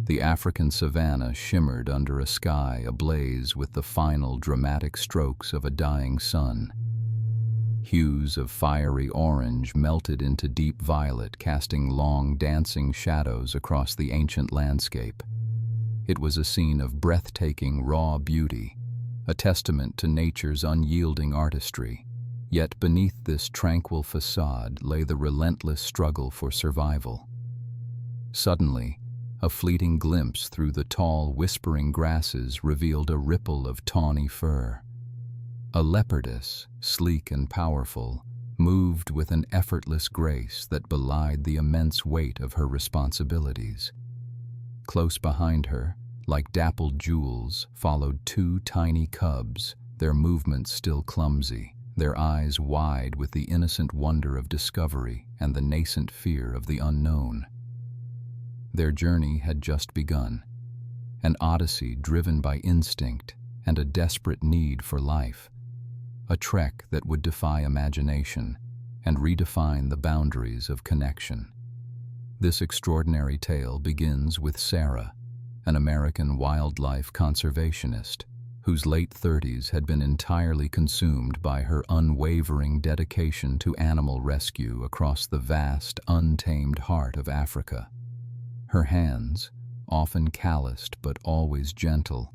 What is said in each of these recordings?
The African savanna shimmered under a sky ablaze with the final dramatic strokes of a dying sun. Hues of fiery orange melted into deep violet, casting long, dancing shadows across the ancient landscape. It was a scene of breathtaking, raw beauty, a testament to nature's unyielding artistry. Yet beneath this tranquil facade lay the relentless struggle for survival. Suddenly, a fleeting glimpse through the tall, whispering grasses revealed a ripple of tawny fur. A leopardess, sleek and powerful, moved with an effortless grace that belied the immense weight of her responsibilities. Close behind her, like dappled jewels, followed two tiny cubs, their movements still clumsy, their eyes wide with the innocent wonder of discovery and the nascent fear of the unknown. Their journey had just begun, an odyssey driven by instinct and a desperate need for life, a trek that would defy imagination and redefine the boundaries of connection. This extraordinary tale begins with Sarah, an American wildlife conservationist whose late 30s had been entirely consumed by her unwavering dedication to animal rescue across the vast, untamed heart of Africa. Her hands, often calloused but always gentle,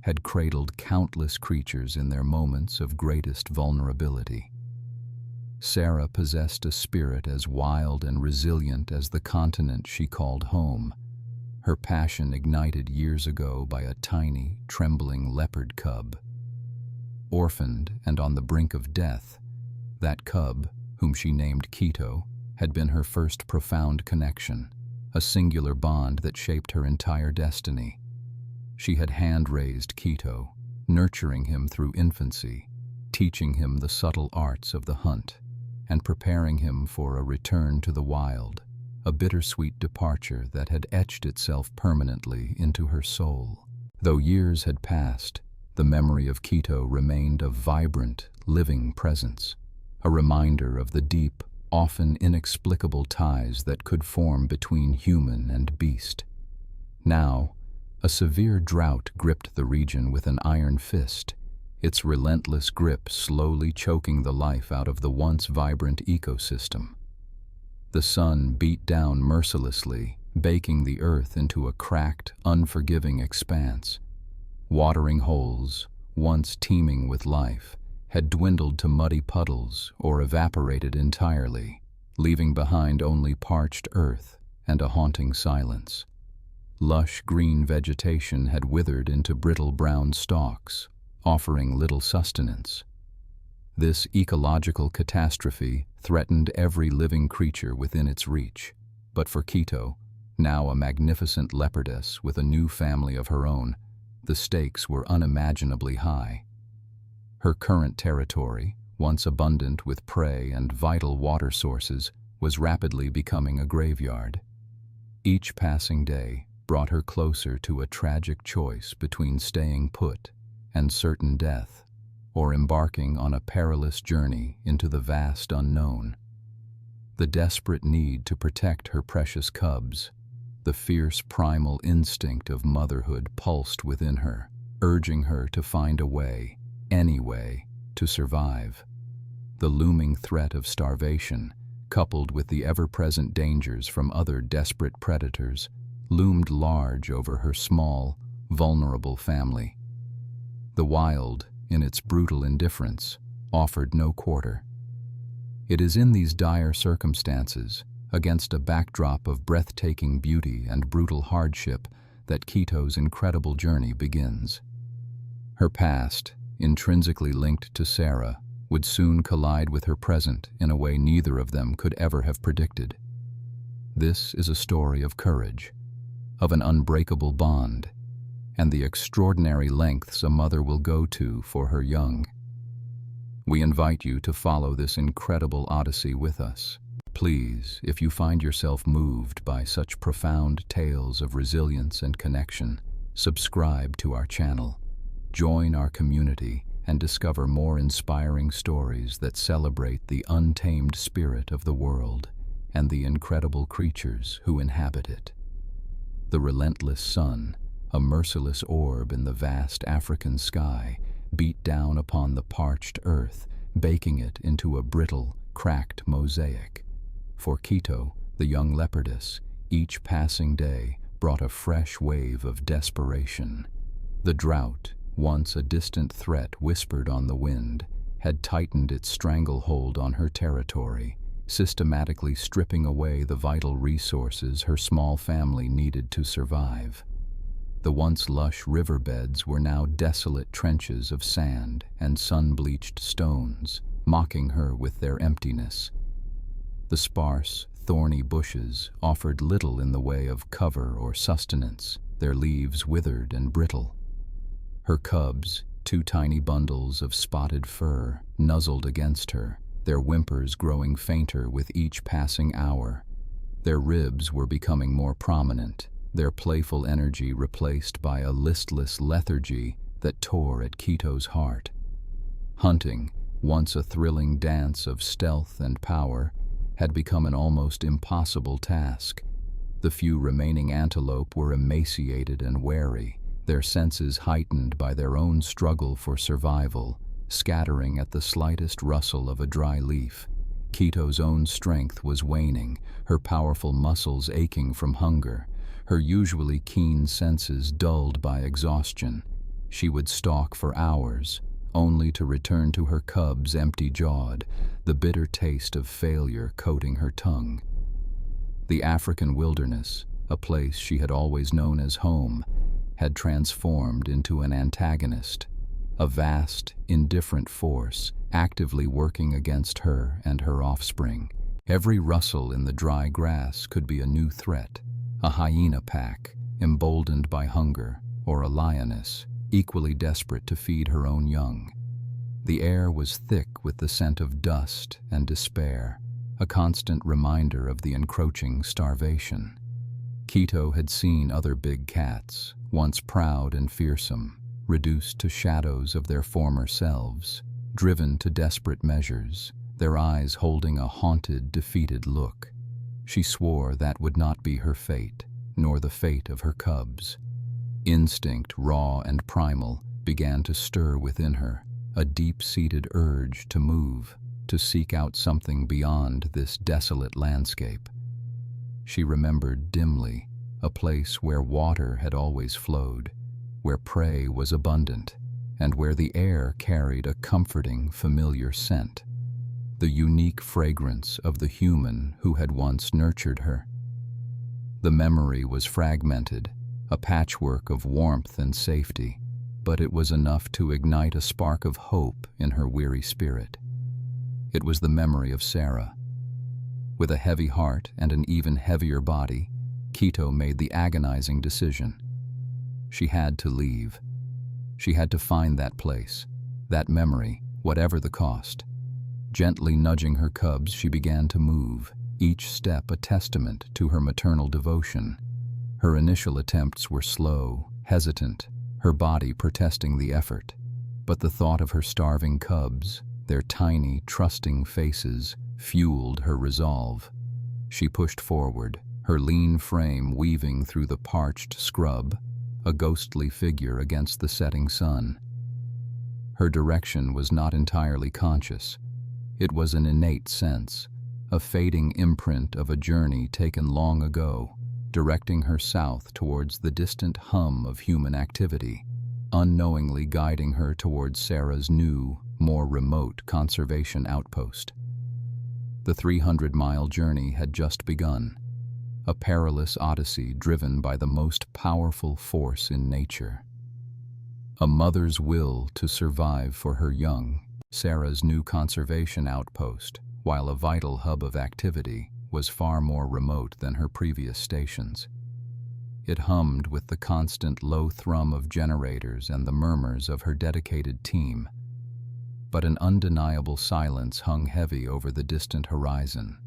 had cradled countless creatures in their moments of greatest vulnerability. Sarah possessed a spirit as wild and resilient as the continent she called home, her passion ignited years ago by a tiny, trembling leopard cub. Orphaned and on the brink of death, that cub, whom she named Quito, had been her first profound connection, a singular bond that shaped her entire destiny. She had hand-raised Quito, nurturing him through infancy, teaching him the subtle arts of the hunt, and preparing him for a return to the wild, a bittersweet departure that had etched itself permanently into her soul. Though years had passed, the memory of Quito remained a vibrant, living presence, a reminder of the deep, often inexplicable ties that could form between human and beast. Now, a severe drought gripped the region with an iron fist, its relentless grip slowly choking the life out of the once vibrant ecosystem. The sun beat down mercilessly, baking the earth into a cracked, unforgiving expanse. Watering holes, once teeming with life, had dwindled to muddy puddles or evaporated entirely, leaving behind only parched earth and a haunting silence. Lush green vegetation had withered into brittle brown stalks, offering little sustenance. This ecological catastrophe threatened every living creature within its reach, but for Quito, now a magnificent leopardess with a new family of her own, the stakes were unimaginably high. Her current territory, once abundant with prey and vital water sources, was rapidly becoming a graveyard. Each passing day brought her closer to a tragic choice between staying put and certain death, or embarking on a perilous journey into the vast unknown. The desperate need to protect her precious cubs, the fierce primal instinct of motherhood pulsed within her, urging her to find a way, any way, to survive. The looming threat of starvation, coupled with the ever-present dangers from other desperate predators, loomed large over her small, vulnerable family. The wild, in its brutal indifference, offered no quarter. It is in these dire circumstances, against a backdrop of breathtaking beauty and brutal hardship, that Quito's incredible journey begins. Her past, intrinsically linked to Sarah, would soon collide with her present in a way neither of them could ever have predicted. This is a story of courage, of an unbreakable bond, and the extraordinary lengths a mother will go to for her young. We invite you to follow this incredible odyssey with us. Please, if you find yourself moved by such profound tales of resilience and connection, subscribe to our channel, join our community, and discover more inspiring stories that celebrate the untamed spirit of the world and the incredible creatures who inhabit it. The relentless sun, a merciless orb in the vast African sky, beat down upon the parched earth, baking it into a brittle, cracked mosaic. For Quito, the young leopardess, each passing day brought a fresh wave of desperation. The drought, once a distant threat whispered on the wind, had tightened its stranglehold on her territory, systematically stripping away the vital resources her small family needed to survive. The once lush riverbeds were now desolate trenches of sand and sun-bleached stones, mocking her with their emptiness. The sparse, thorny bushes offered little in the way of cover or sustenance, their leaves withered and brittle. Her cubs, two tiny bundles of spotted fur, nuzzled against her, their whimpers growing fainter with each passing hour. Their ribs were becoming more prominent, their playful energy replaced by a listless lethargy that tore at Quito's heart. Hunting, once a thrilling dance of stealth and power, had become an almost impossible task. The few remaining antelope were emaciated and wary, their senses heightened by their own struggle for survival, scattering at the slightest rustle of a dry leaf. Quito's own strength was waning, her powerful muscles aching from hunger, her usually keen senses dulled by exhaustion. She would stalk for hours, only to return to her cubs empty-jawed, the bitter taste of failure coating her tongue. The African wilderness, a place she had always known as home, had transformed into an antagonist, a vast, indifferent force actively working against her and her offspring. Every rustle in the dry grass could be a new threat, a hyena pack, emboldened by hunger, or a lioness, equally desperate to feed her own young. The air was thick with the scent of dust and despair, a constant reminder of the encroaching starvation. Quito had seen other big cats, once proud and fearsome, reduced to shadows of their former selves, driven to desperate measures, their eyes holding a haunted, defeated look. She swore that would not be her fate, nor the fate of her cubs. Instinct, raw and primal, began to stir within her, a deep-seated urge to move, to seek out something beyond this desolate landscape. She remembered dimly a place where water had always flowed, where prey was abundant, and where the air carried a comforting, familiar scent, the unique fragrance of the human who had once nurtured her. The memory was fragmented, a patchwork of warmth and safety, but it was enough to ignite a spark of hope in her weary spirit. It was the memory of Sarah. With a heavy heart and an even heavier body, Quito made the agonizing decision. She had to leave. She had to find that place, that memory, whatever the cost. Gently nudging her cubs, she began to move, each step a testament to her maternal devotion. Her initial attempts were slow, hesitant, her body protesting the effort. But the thought of her starving cubs, their tiny, trusting faces, fueled her resolve. She pushed forward, her lean frame weaving through the parched scrub, a ghostly figure against the setting sun. Her direction was not entirely conscious. It was an innate sense, a fading imprint of a journey taken long ago, directing her south towards the distant hum of human activity, unknowingly guiding her towards Sarah's new, more remote conservation outpost. The 300-mile journey had just begun, a perilous odyssey driven by the most powerful force in nature. A mother's will to survive for her young, Sarah's new conservation outpost, while a vital hub of activity, was far more remote than her previous stations. It hummed with the constant low thrum of generators and the murmurs of her dedicated team. But an undeniable silence hung heavy over the distant horizon,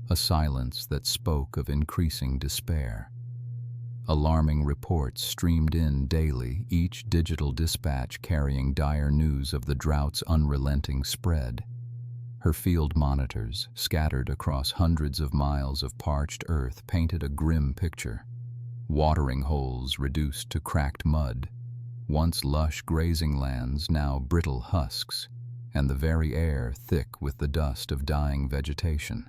a silence that spoke of increasing despair. Alarming reports streamed in daily, each digital dispatch carrying dire news of the drought's unrelenting spread. Her field monitors, scattered across hundreds of miles of parched earth, painted a grim picture. watering holes reduced to cracked mud, once lush grazing lands now brittle husks, and the very air thick with the dust of dying vegetation.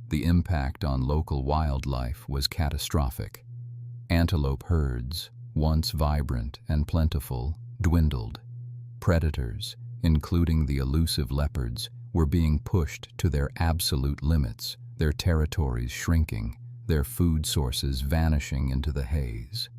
The impact on local wildlife was catastrophic. Antelope herds, once vibrant and plentiful, dwindled. Predators, including the elusive leopards, were being pushed to their absolute limits, their territories shrinking, their food sources vanishing into the haze.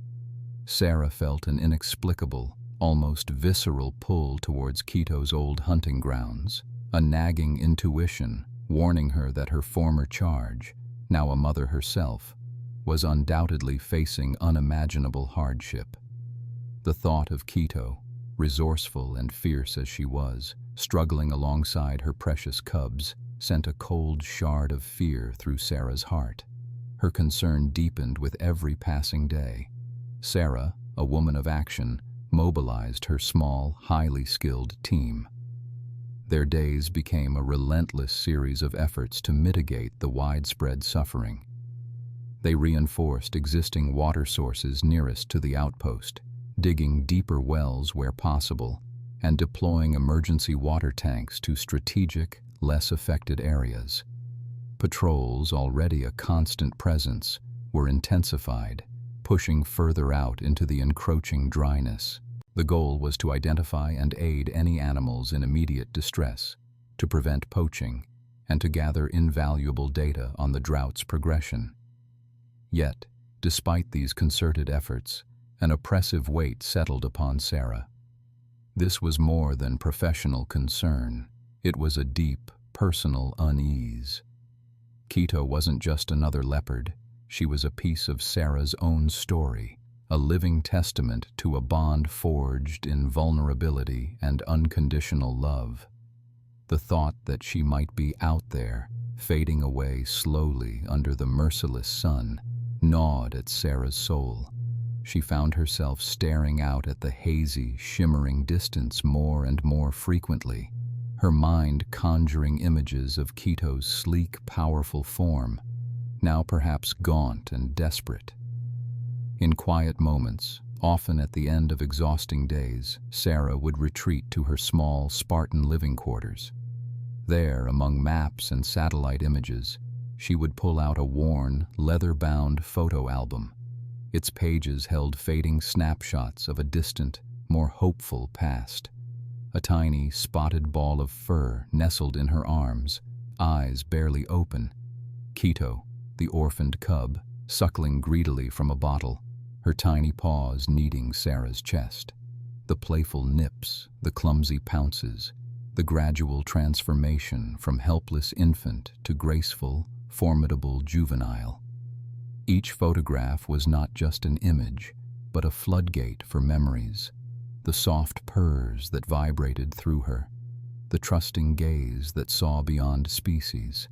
Sarah felt an inexplicable, almost visceral pull towards Quito's old hunting grounds, a nagging intuition warning her that her former charge, now a mother herself, was undoubtedly facing unimaginable hardship. The thought of Quito, resourceful and fierce as she was, struggling alongside her precious cubs, sent a cold shard of fear through Sarah's heart. Her concern deepened with every passing day. Sarah, a woman of action, mobilized her small, highly skilled team. Their days became a relentless series of efforts to mitigate the widespread suffering. They reinforced existing water sources nearest to the outpost, digging deeper wells where possible, and deploying emergency water tanks to strategic, less affected areas. Patrols, already a constant presence, were intensified, pushing further out into the encroaching dryness. The goal was to identify and aid any animals in immediate distress, to prevent poaching, and to gather invaluable data on the drought's progression. Yet, despite these concerted efforts, an oppressive weight settled upon Sarah. This was more than professional concern. It was a deep, personal unease. Quito wasn't just another leopard. She was a piece of Sarah's own story, a living testament to a bond forged in vulnerability and unconditional love. The thought that she might be out there, fading away slowly under the merciless sun, gnawed at Sarah's soul. She found herself staring out at the hazy, shimmering distance more and more frequently, her mind conjuring images of Quito's sleek, powerful form, now perhaps gaunt and desperate. In quiet moments, often at the end of exhausting days, Sarah would retreat to her small, Spartan living quarters. There, among maps and satellite images, she would pull out a worn, leather-bound photo album. Its pages held fading snapshots of a distant, more hopeful past. A tiny, spotted ball of fur nestled in her arms, eyes barely open. Quito, the orphaned cub, suckling greedily from a bottle, her tiny paws kneading Sarah's chest. The playful nips, the clumsy pounces, the gradual transformation from helpless infant to graceful, formidable juvenile. Each photograph was not just an image, but a floodgate for memories. The soft purrs that vibrated through her, the trusting gaze that saw beyond species,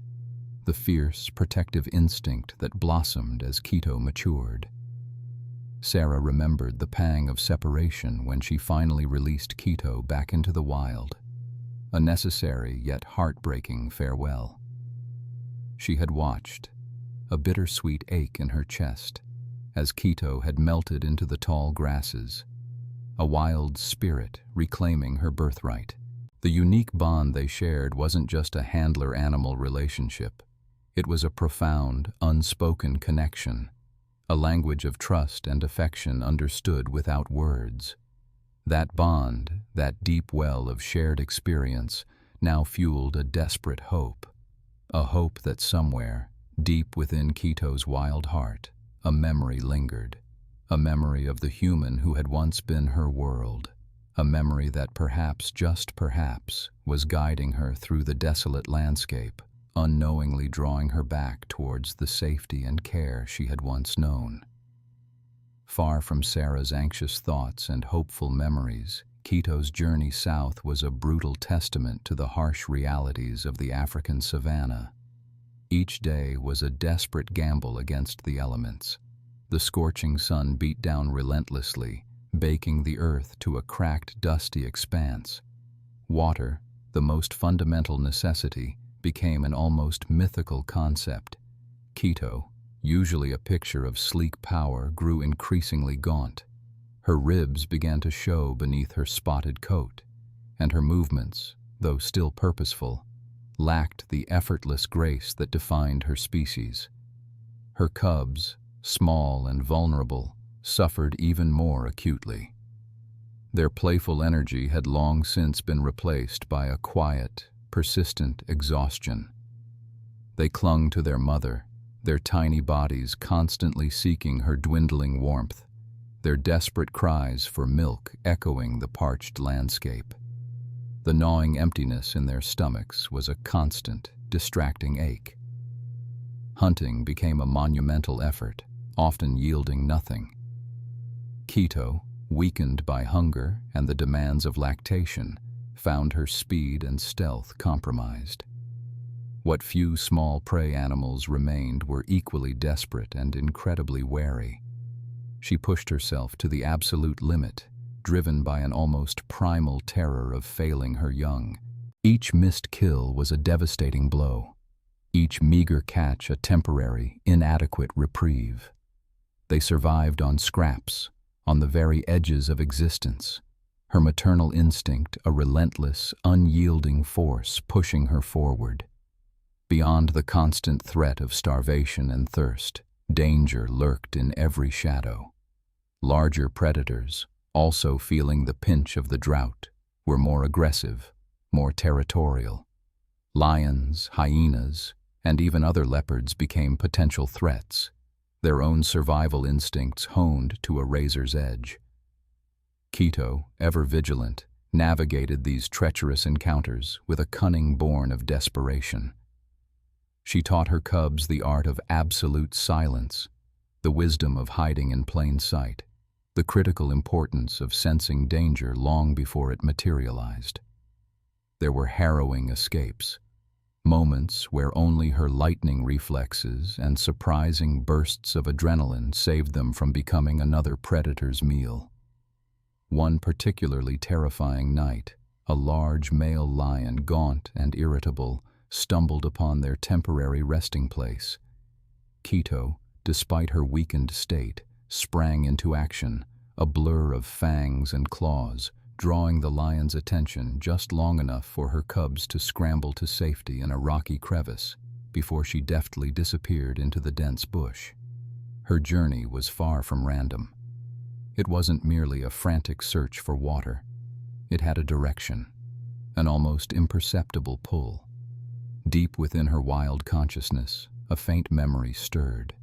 the fierce, protective instinct that blossomed as Quito matured. Sarah remembered the pang of separation when she finally released Quito back into the wild, a necessary yet heartbreaking farewell. She had watched, a bittersweet ache in her chest, as Quito had melted into the tall grasses, a wild spirit reclaiming her birthright. The unique bond they shared wasn't just a handler-animal relationship. It was a profound, unspoken connection, a language of trust and affection understood without words. That bond, that deep well of shared experience, now fueled a desperate hope. A hope that somewhere, deep within Quito's wild heart, a memory lingered. A memory of the human who had once been her world. A memory that perhaps, just perhaps, was guiding her through the desolate landscape, unknowingly drawing her back towards the safety and care she had once known. Far from Sarah's anxious thoughts and hopeful memories, Quito's journey south was a brutal testament to the harsh realities of the African savanna. Each day was a desperate gamble against the elements. The scorching sun beat down relentlessly, baking the earth to a cracked, dusty expanse. Water, the most fundamental necessity, became an almost mythical concept. Quito, usually a picture of sleek power, grew increasingly gaunt. Her ribs began to show beneath her spotted coat, and her movements, though still purposeful, lacked the effortless grace that defined her species. Her cubs, small and vulnerable, suffered even more acutely. Their playful energy had long since been replaced by a quiet, persistent exhaustion. They clung to their mother, their tiny bodies constantly seeking her dwindling warmth, their desperate cries for milk echoing the parched landscape. The gnawing emptiness in their stomachs was a constant, distracting ache. Hunting became a monumental effort, often yielding nothing. Quito, weakened by hunger and the demands of lactation, found her speed and stealth compromised. What few small prey animals remained were equally desperate and incredibly wary. She pushed herself to the absolute limit, driven by an almost primal terror of failing her young. Each missed kill was a devastating blow, each meager catch a temporary, inadequate reprieve. They survived on scraps, on the very edges of existence, her maternal instinct a relentless, unyielding force pushing her forward. Beyond the constant threat of starvation and thirst, danger lurked in every shadow. Larger predators, also feeling the pinch of the drought, were more aggressive, more territorial. Lions, hyenas, and even other leopards became potential threats, their own survival instincts honed to a razor's edge. Quito, ever vigilant, navigated these treacherous encounters with a cunning born of desperation. She taught her cubs the art of absolute silence, the wisdom of hiding in plain sight, the critical importance of sensing danger long before it materialized. There were harrowing escapes, moments where only her lightning reflexes and surprising bursts of adrenaline saved them from becoming another predator's meal. One particularly terrifying night, a large male lion, gaunt and irritable, stumbled upon their temporary resting place. Quito, despite her weakened state, sprang into action, a blur of fangs and claws, drawing the lion's attention just long enough for her cubs to scramble to safety in a rocky crevice before she deftly disappeared into the dense bush. Her journey was far from random. It wasn't merely a frantic search for water. It had a direction, an almost imperceptible pull. Deep within her wild consciousness, a faint memory stirred.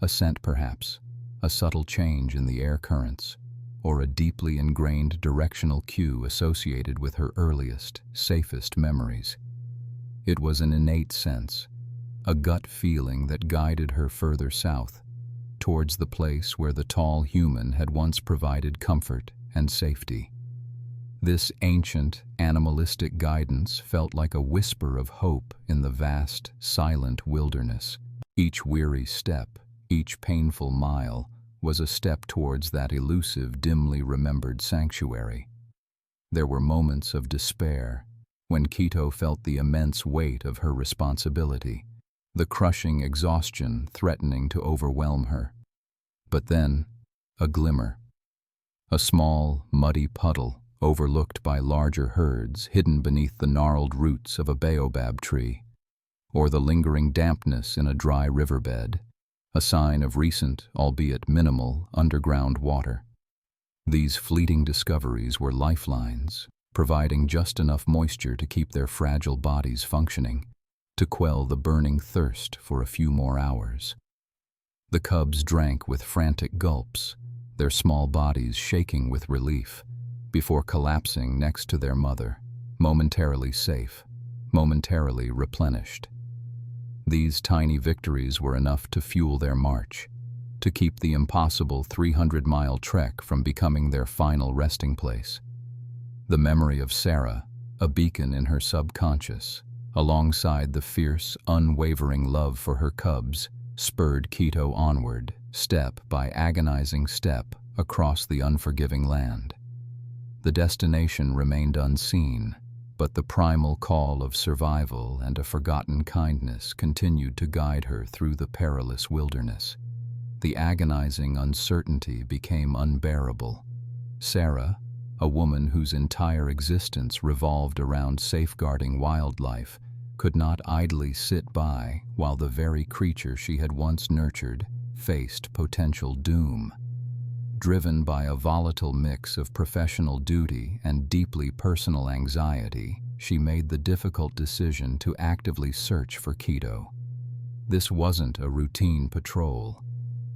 A scent perhaps, a subtle change in the air currents, or a deeply ingrained directional cue associated with her earliest, safest memories. It was an innate sense, a gut feeling that guided her further south, towards the place where the tall human had once provided comfort and safety. This ancient, animalistic guidance felt like a whisper of hope in the vast, silent wilderness. Each weary step, each painful mile, was a step towards that elusive, dimly remembered sanctuary. There were moments of despair, when Quito felt the immense weight of her responsibility, the crushing exhaustion threatening to overwhelm her. But then, a glimmer. A small, muddy puddle, overlooked by larger herds hidden beneath the gnarled roots of a baobab tree, or the lingering dampness in a dry riverbed, a sign of recent, albeit minimal, underground water. These fleeting discoveries were lifelines, providing just enough moisture to keep their fragile bodies functioning, to quell the burning thirst for a few more hours. The cubs drank with frantic gulps, their small bodies shaking with relief, before collapsing next to their mother, momentarily safe, momentarily replenished. These tiny victories were enough to fuel their march, to keep the impossible 300-mile trek from becoming their final resting place. The memory of Sarah, a beacon in her subconscious, alongside the fierce, unwavering love for her cubs, spurred Quito onward, step by agonizing step, across the unforgiving land. The destination remained unseen, But the primal call of survival and a forgotten kindness continued to guide her through the perilous wilderness. The agonizing uncertainty became unbearable. Sarah, a woman whose entire existence revolved around safeguarding wildlife, could not idly sit by while the very creature she had once nurtured faced potential doom. Driven by a volatile mix of professional duty and deeply personal anxiety, she made the difficult decision to actively search for Quito. This wasn't a routine patrol.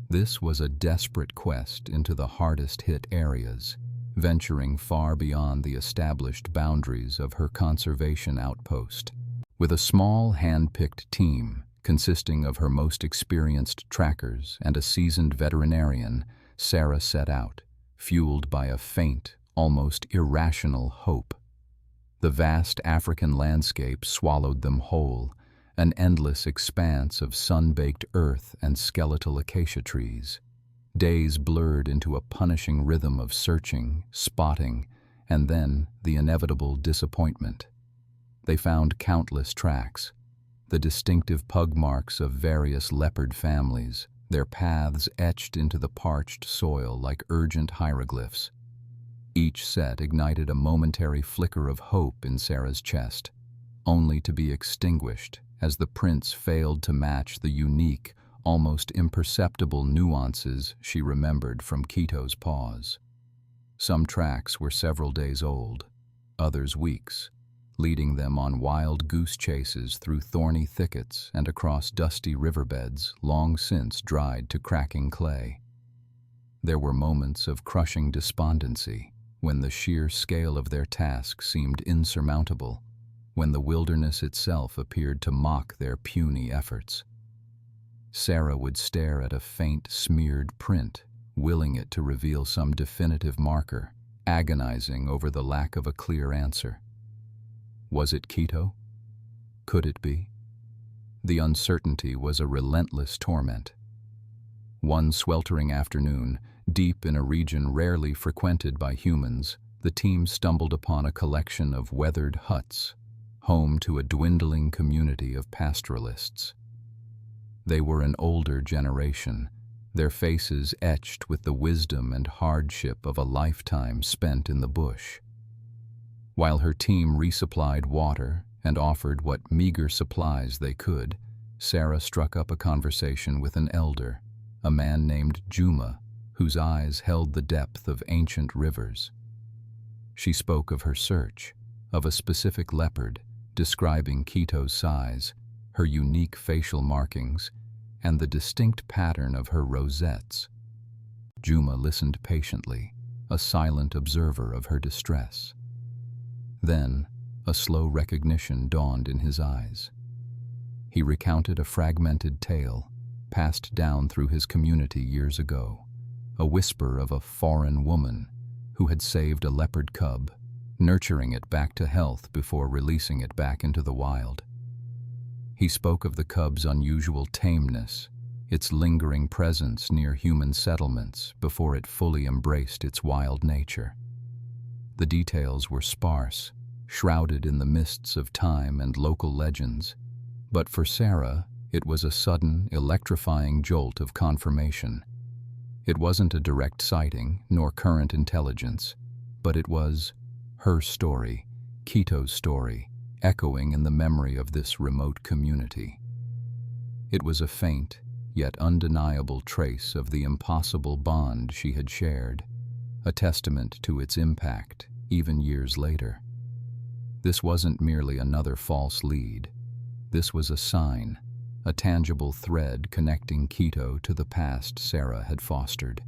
This was a desperate quest into the hardest-hit areas, venturing far beyond the established boundaries of her conservation outpost. With a small, hand-picked team consisting of her most experienced trackers and a seasoned veterinarian, Sarah set out, fueled by a faint, almost irrational hope. The vast African landscape swallowed them whole, an endless expanse of sun-baked earth and skeletal acacia trees. Days blurred into a punishing rhythm of searching, spotting, and then the inevitable disappointment. They found countless tracks, the distinctive pug marks of various leopard families, their paths etched into the parched soil like urgent hieroglyphs. Each set ignited a momentary flicker of hope in Sarah's chest, only to be extinguished as the prints failed to match the unique, almost imperceptible nuances she remembered from Quito's paws. Some tracks were several days old, others weeks, leading them on wild goose chases through thorny thickets and across dusty riverbeds long since dried to cracking clay. There were moments of crushing despondency when the sheer scale of their task seemed insurmountable, when the wilderness itself appeared to mock their puny efforts. Sarah would stare at a faint, smeared print, willing it to reveal some definitive marker, agonizing over the lack of a clear answer. Was it Quito? Could it be? The uncertainty was a relentless torment. One sweltering afternoon, deep in a region rarely frequented by humans, the team stumbled upon a collection of weathered huts, home to a dwindling community of pastoralists. They were an older generation, their faces etched with the wisdom and hardship of a lifetime spent in the bush. While her team resupplied water and offered what meager supplies they could, Sarah struck up a conversation with an elder, a man named Juma, whose eyes held the depth of ancient rivers. She spoke of her search, of a specific leopard, describing Quito's size, her unique facial markings, and the distinct pattern of her rosettes. Juma listened patiently, a silent observer of her distress. Then, a slow recognition dawned in his eyes. He recounted a fragmented tale, passed down through his community years ago, a whisper of a foreign woman who had saved a leopard cub, nurturing it back to health before releasing it back into the wild. He spoke of the cub's unusual tameness, its lingering presence near human settlements before it fully embraced its wild nature. The details were sparse, shrouded in the mists of time and local legends, but for Sarah, it was a sudden, electrifying jolt of confirmation. It wasn't a direct sighting, nor current intelligence, but it was her story, Quito's story, echoing in the memory of this remote community. It was a faint, yet undeniable trace of the impossible bond she had shared, a testament to its impact, even years later. This wasn't merely another false lead. This was a sign, a tangible thread connecting Quito to the past Sarah had fostered.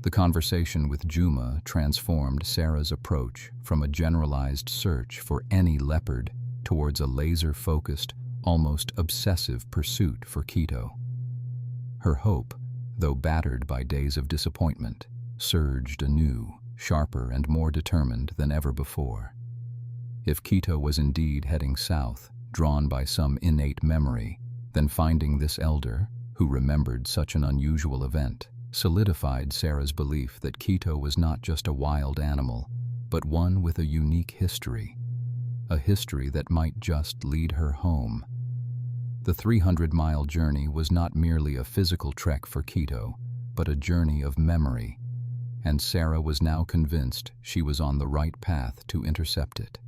The conversation with Juma transformed Sarah's approach from a generalized search for any leopard towards a laser-focused, almost obsessive pursuit for Quito. Her hope, though battered by days of disappointment, surged anew, sharper and more determined than ever before. If Quito was indeed heading south, drawn by some innate memory, then finding this elder, who remembered such an unusual event, solidified Sarah's belief that Quito was not just a wild animal, but one with a unique history. a history that might just lead her home. The 300-mile journey was not merely a physical trek for Quito, but a journey of memory, and Sarah was now convinced she was on the right path to intercept it.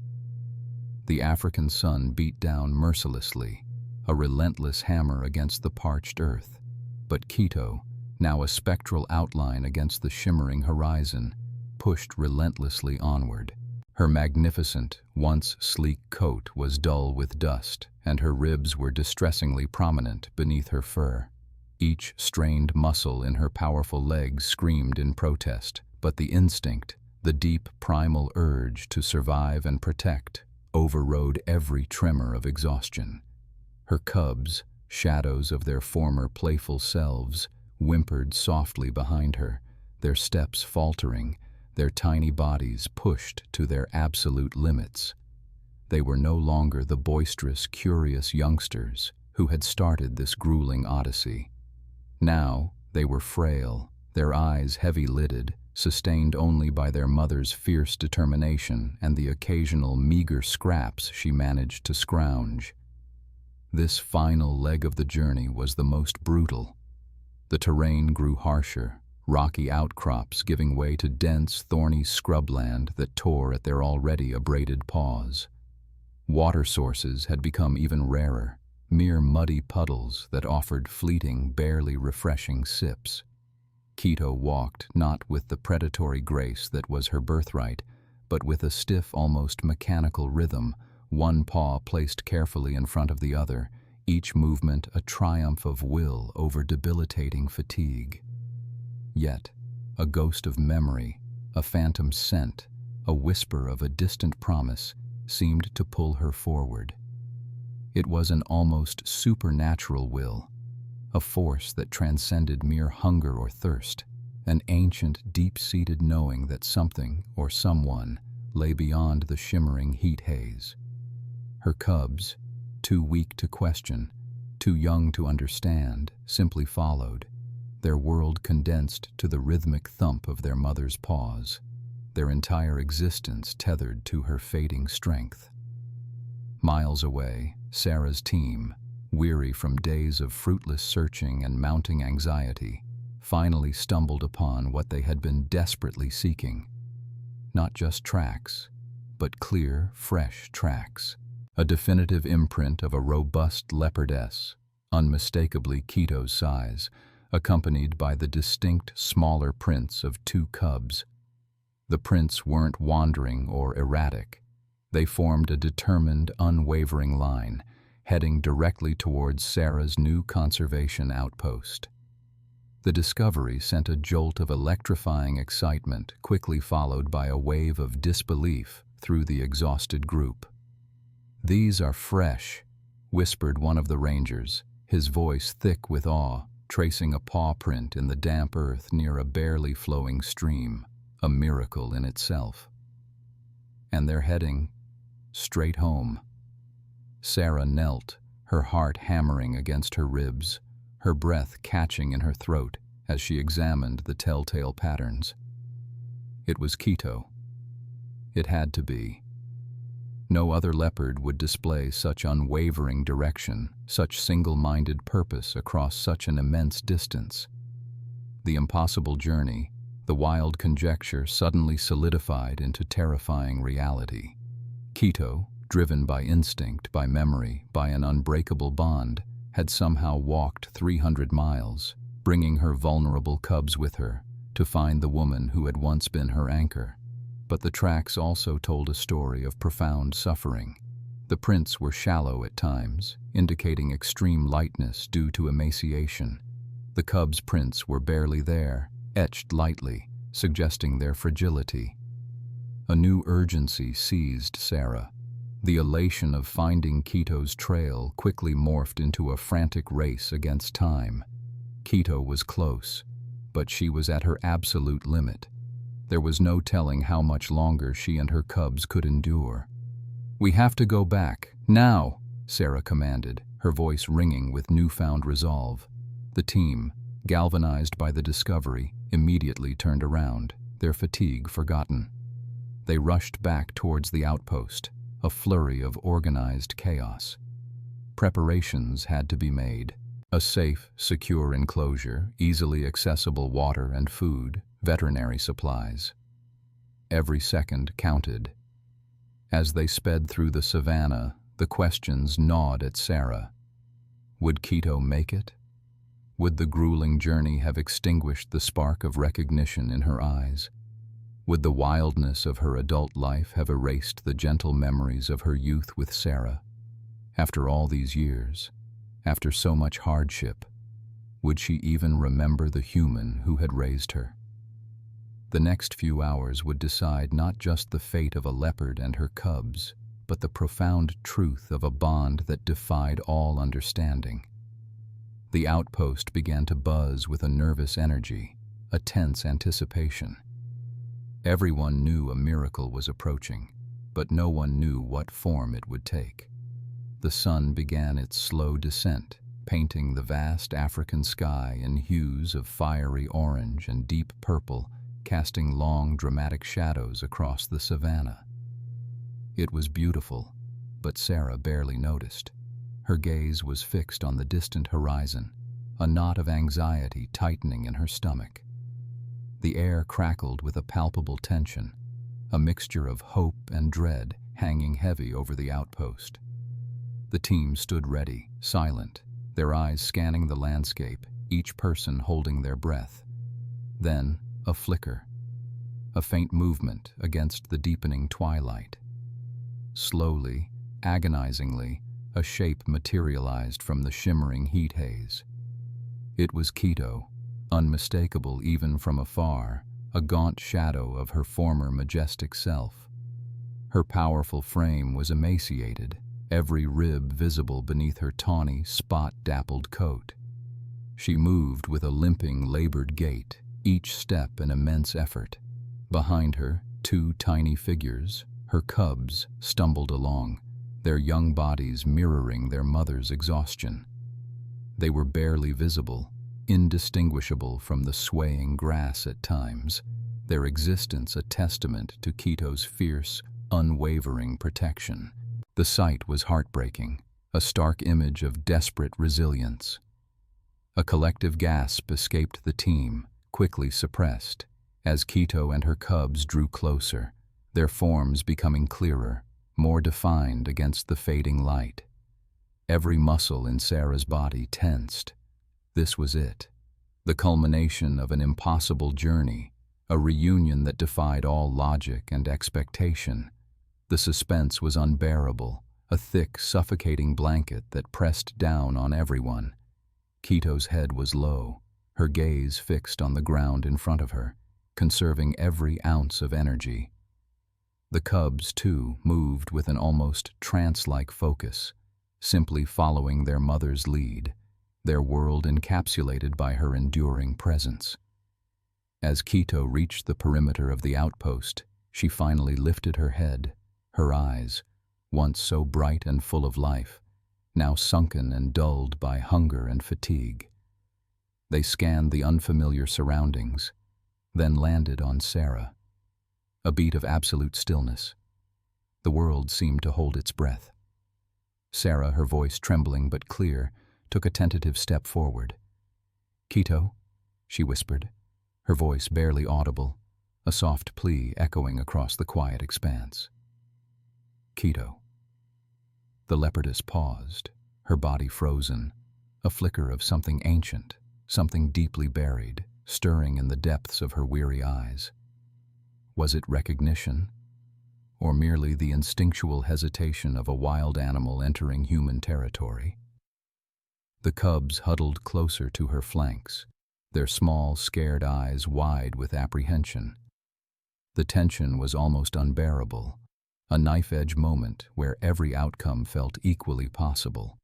The African sun beat down mercilessly, a relentless hammer against the parched earth, but Quito, now a spectral outline against the shimmering horizon, pushed relentlessly onward. Her magnificent, once sleek coat was dull with dust, and her ribs were distressingly prominent beneath her fur. Each strained muscle in her powerful legs screamed in protest, but the instinct, the deep primal urge to survive and protect, overrode every tremor of exhaustion. Her cubs, shadows of their former playful selves, whimpered softly behind her, their steps faltering, their tiny bodies pushed to their absolute limits. They were no longer the boisterous, curious youngsters who had started this grueling odyssey. Now they were frail, their eyes heavy-lidded, sustained only by their mother's fierce determination and the occasional meager scraps she managed to scrounge. This final leg of the journey was the most brutal. The terrain grew harsher, rocky outcrops giving way to dense, thorny scrubland that tore at their already abraded paws. Water sources had become even rarer, mere muddy puddles that offered fleeting, barely refreshing sips. Quito walked not with the predatory grace that was her birthright, but with a stiff, almost mechanical rhythm, one paw placed carefully in front of the other, each movement a triumph of will over debilitating fatigue. Yet, a ghost of memory, a phantom scent, a whisper of a distant promise seemed to pull her forward. It was an almost supernatural will, a force that transcended mere hunger or thirst, an ancient, deep-seated knowing that something or someone lay beyond the shimmering heat haze. Her cubs, too weak to question, too young to understand, simply followed, their world condensed to the rhythmic thump of their mother's paws, their entire existence tethered to her fading strength. Miles away, Sarah's team, weary from days of fruitless searching and mounting anxiety, finally stumbled upon what they had been desperately seeking. Not just tracks, but clear, fresh tracks, a definitive imprint of a robust leopardess, unmistakably Quito's size, accompanied by the distinct smaller prints of two cubs. The prints weren't wandering or erratic. They formed a determined, unwavering line, heading directly towards Sarah's new conservation outpost. The discovery sent a jolt of electrifying excitement, quickly followed by a wave of disbelief through the exhausted group. "These are fresh," whispered one of the rangers, his voice thick with awe, tracing a paw print in the damp earth near a barely flowing stream, a miracle in itself. "And they're heading straight home." Sarah knelt, her heart hammering against her ribs, her breath catching in her throat as she examined the telltale patterns. It was Quito. It had to be. No other leopard would display such unwavering direction, such single-minded purpose across such an immense distance. The impossible journey, the wild conjecture suddenly solidified into terrifying reality. Quito, driven by instinct, by memory, by an unbreakable bond, had somehow walked 300 miles, bringing her vulnerable cubs with her, to find the woman who had once been her anchor. But the tracks also told a story of profound suffering. The prints were shallow at times, indicating extreme lightness due to emaciation. The cubs' prints were barely there, etched lightly, suggesting their fragility. A new urgency seized Sarah. The elation of finding Quito's trail quickly morphed into a frantic race against time. Quito was close, but she was at her absolute limit. There was no telling how much longer she and her cubs could endure. "We have to go back, now," Sarah commanded, her voice ringing with newfound resolve. The team, galvanized by the discovery, immediately turned around, their fatigue forgotten. They rushed back towards the outpost, a flurry of organized chaos. Preparations had to be made. A safe, secure enclosure, easily accessible water and food, veterinary supplies. Every second counted. As they sped through the savannah, the questions gnawed at Sarah. Would Quito make it? Would the grueling journey have extinguished the spark of recognition in her eyes? Would the wildness of her adult life have erased the gentle memories of her youth with Sarah? After all these years, after so much hardship, would she even remember the human who had raised her? The next few hours would decide not just the fate of a leopard and her cubs, but the profound truth of a bond that defied all understanding. The outpost began to buzz with a nervous energy, a tense anticipation. Everyone knew a miracle was approaching, but no one knew what form it would take. The sun began its slow descent, painting the vast African sky in hues of fiery orange and deep purple, casting long, dramatic shadows across the savannah. It was beautiful, but Sarah barely noticed. Her gaze was fixed on the distant horizon, a knot of anxiety tightening in her stomach. The air crackled with a palpable tension, a mixture of hope and dread hanging heavy over the outpost. The team stood ready, silent, their eyes scanning the landscape, each person holding their breath. Then, a flicker, a faint movement against the deepening twilight. Slowly, agonizingly, a shape materialized from the shimmering heat haze. It was Quito, unmistakable even from afar, a gaunt shadow of her former majestic self. Her powerful frame was emaciated, every rib visible beneath her tawny, spot-dappled coat. She moved with a limping, labored gait, each step an immense effort. Behind her, two tiny figures, her cubs, stumbled along, their young bodies mirroring their mother's exhaustion. They were barely visible, indistinguishable from the swaying grass at times, their existence a testament to Quito's fierce, unwavering protection. The sight was heartbreaking, a stark image of desperate resilience. A collective gasp escaped the team, quickly suppressed, as Quito and her cubs drew closer, their forms becoming clearer, more defined against the fading light. Every muscle in Sarah's body tensed. This was it, the culmination of an impossible journey, a reunion that defied all logic and expectation. The suspense was unbearable, a thick, suffocating blanket that pressed down on everyone. Quito's head was low, her gaze fixed on the ground in front of her, conserving every ounce of energy. The cubs, too, moved with an almost trance-like focus, simply following their mother's lead, their world encapsulated by her enduring presence. As Quito reached the perimeter of the outpost, she finally lifted her head, her eyes, once so bright and full of life, now sunken and dulled by hunger and fatigue. They scanned the unfamiliar surroundings, then landed on Sarah. A beat of absolute stillness. The world seemed to hold its breath. Sarah, her voice trembling but clear, took a tentative step forward. "Quito," she whispered, her voice barely audible, a soft plea echoing across the quiet expanse. Quito. The leopardess paused, her body frozen, a flicker of something ancient, something deeply buried, stirring in the depths of her weary eyes. Was it recognition, or merely the instinctual hesitation of a wild animal entering human territory? The cubs huddled closer to her flanks, their small, scared eyes wide with apprehension. The tension was almost unbearable, a knife-edge moment where every outcome felt equally possible.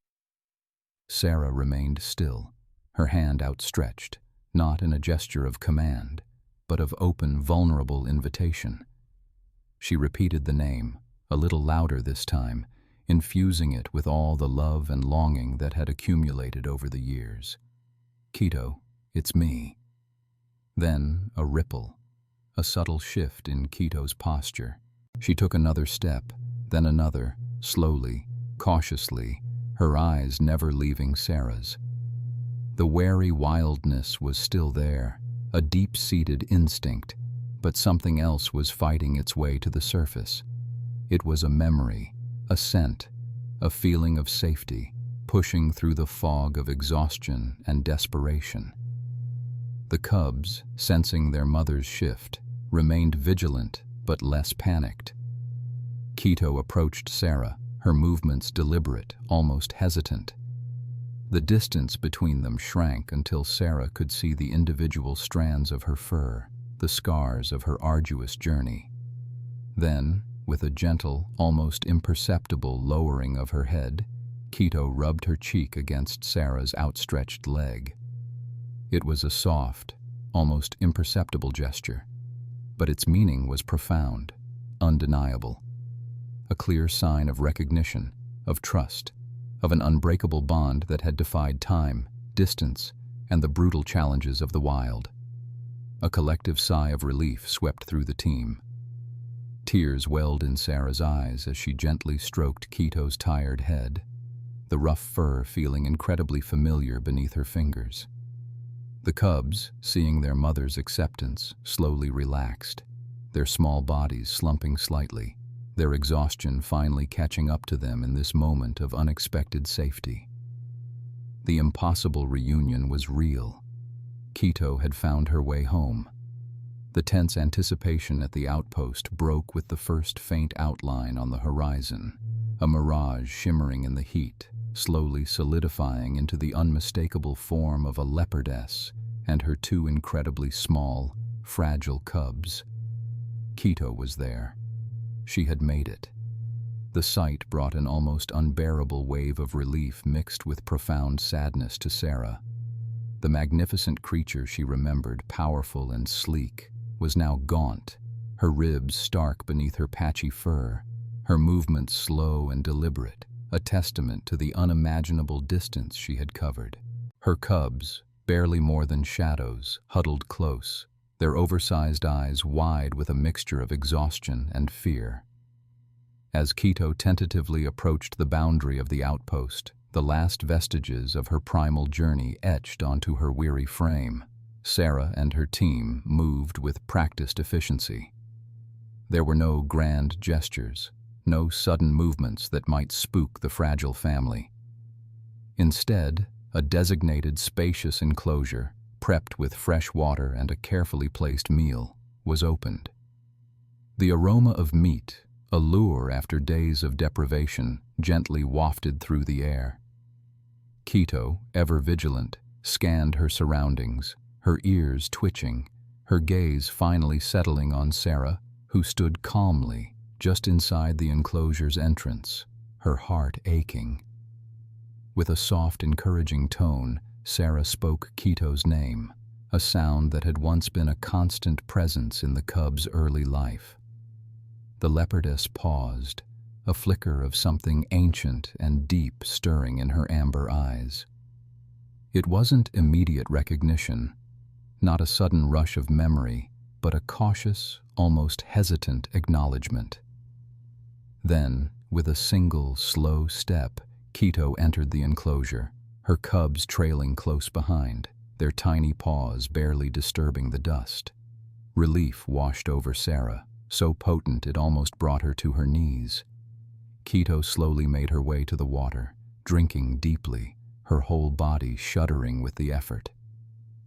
Sarah remained still, her hand outstretched, not in a gesture of command, but of open, vulnerable invitation. She repeated the name, a little louder this time, infusing it with all the love and longing that had accumulated over the years. "Quito, it's me." Then a ripple, a subtle shift in Quito's posture. She took another step, then another, slowly, cautiously, her eyes never leaving Sarah's. The wary wildness was still there, a deep-seated instinct, but something else was fighting its way to the surface. It was a memory, a scent, a feeling of safety, pushing through the fog of exhaustion and desperation. The cubs, sensing their mother's shift, remained vigilant but less panicked. Keto approached Sarah, her movements deliberate, almost hesitant. The distance between them shrank until Sarah could see the individual strands of her fur, the scars of her arduous journey. Then, with a gentle, almost imperceptible lowering of her head, Keto rubbed her cheek against Sarah's outstretched leg. It was a soft, almost imperceptible gesture, but its meaning was profound, undeniable. A clear sign of recognition, of trust, of an unbreakable bond that had defied time, distance, and the brutal challenges of the wild. A collective sigh of relief swept through the team. Tears welled in Sarah's eyes as she gently stroked Keto's tired head, the rough fur feeling incredibly familiar beneath her fingers. The cubs, seeing their mother's acceptance, slowly relaxed, their small bodies slumping slightly, their exhaustion finally catching up to them in this moment of unexpected safety. The impossible reunion was real. Keto had found her way home. The tense anticipation at the outpost broke with the first faint outline on the horizon, a mirage shimmering in the heat, slowly solidifying into the unmistakable form of a leopardess and her two incredibly small, fragile cubs. Keto was there. She had made it. The sight brought an almost unbearable wave of relief mixed with profound sadness to Sarah. The magnificent creature she remembered, powerful and sleek, was now gaunt, her ribs stark beneath her patchy fur, her movements slow and deliberate, a testament to the unimaginable distance she had covered. Her cubs, barely more than shadows, huddled close, their oversized eyes wide with a mixture of exhaustion and fear. As Keto tentatively approached the boundary of the outpost, the last vestiges of her primal journey etched onto her weary frame. Sarah and her team moved with practiced efficiency. There were no grand gestures, no sudden movements that might spook the fragile family. Instead, a designated spacious enclosure, prepped with fresh water and a carefully placed meal, was opened. The aroma of meat, a lure after days of deprivation, gently wafted through the air. Keto, ever vigilant, scanned her surroundings, her ears twitching, her gaze finally settling on Sarah, who stood calmly just inside the enclosure's entrance, her heart aching. With a soft, encouraging tone, Sarah spoke Keto's name, a sound that had once been a constant presence in the cub's early life. The leopardess paused, a flicker of something ancient and deep stirring in her amber eyes. It wasn't immediate recognition, not a sudden rush of memory, but a cautious, almost hesitant acknowledgement. Then, with a single, slow step, Keto entered the enclosure, her cubs trailing close behind, their tiny paws barely disturbing the dust. Relief washed over Sarah, so potent it almost brought her to her knees. Keto slowly made her way to the water, drinking deeply, her whole body shuddering with the effort.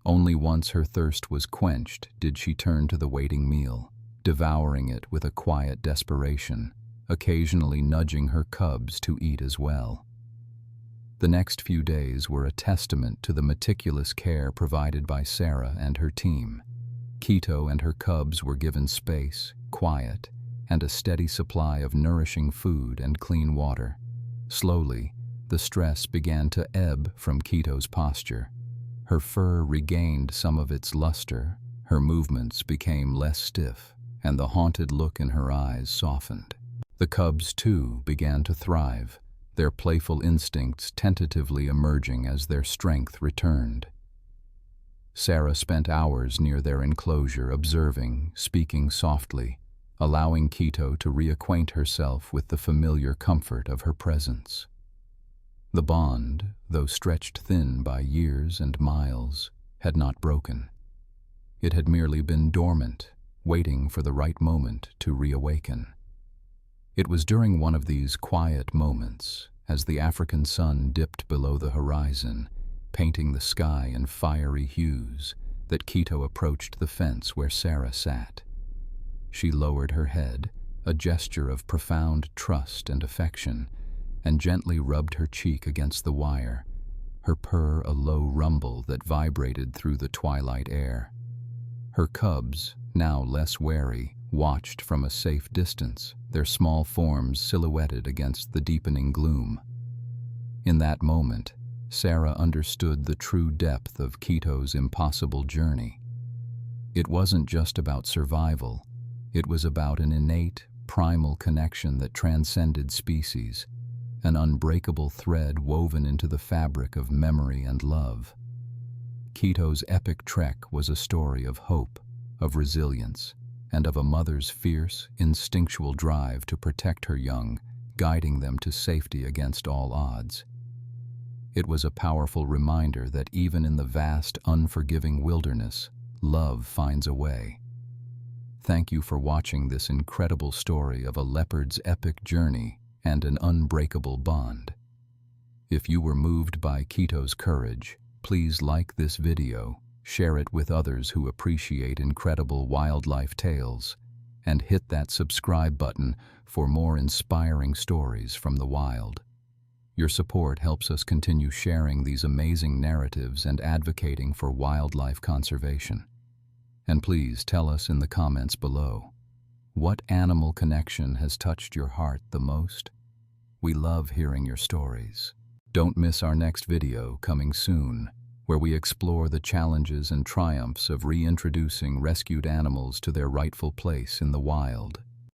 Only once her thirst was quenched did she turn to the waiting meal, devouring it with a quiet desperation, occasionally nudging her cubs to eat as well. The next few days were a testament to the meticulous care provided by Sarah and her team. Keto and her cubs were given space, quiet, and a steady supply of nourishing food and clean water. Slowly, the stress began to ebb from Keto's posture. Her fur regained some of its luster, her movements became less stiff, and the haunted look in her eyes softened. The cubs, too, began to thrive, their playful instincts tentatively emerging as their strength returned. Sarah spent hours near their enclosure observing, speaking softly, allowing Quito to reacquaint herself with the familiar comfort of her presence. The bond, though stretched thin by years and miles, had not broken. It had merely been dormant, waiting for the right moment to reawaken. It was during one of these quiet moments, as the African sun dipped below the horizon, painting the sky in fiery hues, that Quito approached the fence where Sarah sat. She lowered her head, a gesture of profound trust and affection, and gently rubbed her cheek against the wire, her purr a low rumble that vibrated through the twilight air. Her cubs, now less wary, watched from a safe distance, their small forms silhouetted against the deepening gloom. In that moment, Sarah understood the true depth of Quito's impossible journey. It wasn't just about survival, it was about an innate, primal connection that transcended species, an unbreakable thread woven into the fabric of memory and love. Quito's epic trek was a story of hope, of resilience, and of a mother's fierce, instinctual drive to protect her young, guiding them to safety against all odds. It was a powerful reminder that even in the vast, unforgiving wilderness, love finds a way. Thank you for watching this incredible story of a leopard's epic journey and an unbreakable bond. If you were moved by Quito's courage, please like this video, share it with others who appreciate incredible wildlife tales, and hit that subscribe button for more inspiring stories from the wild. Your support helps us continue sharing these amazing narratives and advocating for wildlife conservation. And please tell us in the comments below, what animal connection has touched your heart the most? We love hearing your stories. Don't miss our next video coming soon, where we explore the challenges and triumphs of reintroducing rescued animals to their rightful place in the wild.